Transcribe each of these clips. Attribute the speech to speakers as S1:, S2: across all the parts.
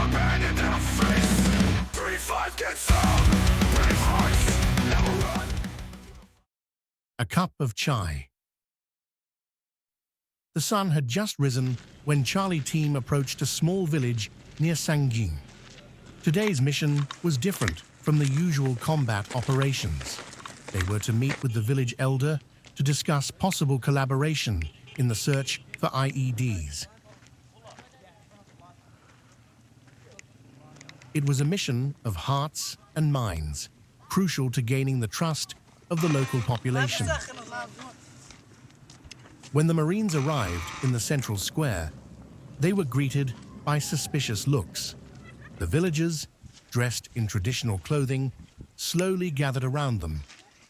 S1: abandoned in a face. 3-5 getsome. Brave hearts never run.
S2: A cup of chai. The sun had just risen when Charlie team approached a small village near Sangin. Today's mission was different from the usual combat operations. They were to meet with the village elder to discuss possible collaboration in the search for IEDs. It was a mission of hearts and minds, crucial to gaining the trust of the local population. When the Marines arrived in the central square, they were greeted by suspicious looks. The villagers, dressed in traditional clothing, slowly gathered around them,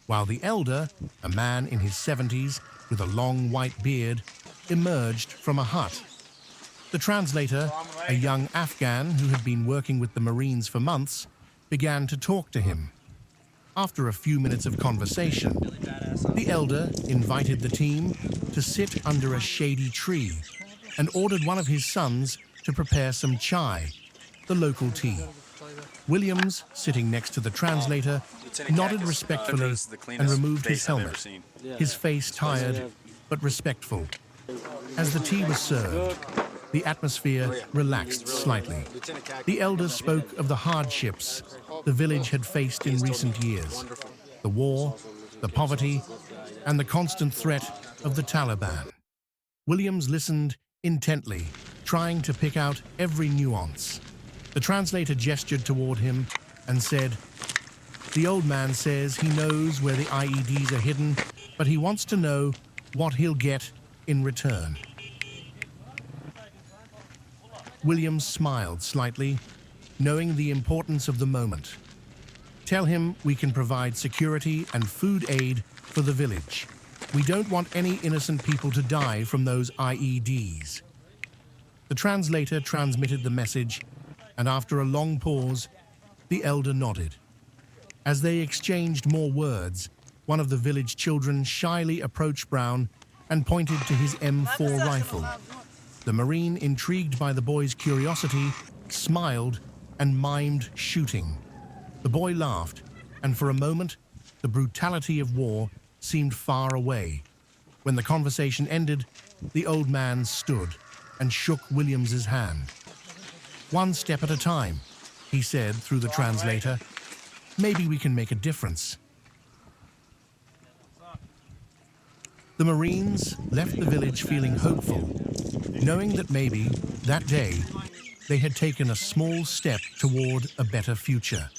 S2: while the elder, a man in his 70s with a long white beard, emerged from a hut. The translator, a young Afghan who had been working with the Marines for months, began to talk to him. After a few minutes of conversation, the elder invited the team to sit under a shady tree and ordered one of his sons to prepare some chai, the local tea. Williams, sitting next to the translator, nodded respectfully and removed his helmet, his face tired but respectful. As the tea was served, the atmosphere relaxed slightly. The elder spoke of the hardships the village had faced in recent years, the war, the poverty, and the constant threat of the Taliban. Williams listened intently, trying to pick out every nuance. The translator gestured toward him and said, "The old man says he knows where the IEDs are hidden, but he wants to know what he'll get in return." Williams smiled slightly, knowing the importance of the moment. "Tell him we can provide security and food aid for the village. We don't want any innocent people to die from those IEDs." The translator transmitted the message, and after a long pause, the elder nodded. As they exchanged more words, one of the village children shyly approached Brown and pointed to his M4 rifle. The Marine, intrigued by the boy's curiosity, smiled and mimed shooting. The boy laughed, and for a moment, the brutality of war seemed far away. When the conversation ended, the old man stood and shook Williams's hand. "One step at a time," he said through the translator. "Maybe we can make a difference." The Marines left the village feeling hopeful, knowing that maybe, that day, they had taken a small step toward a better future.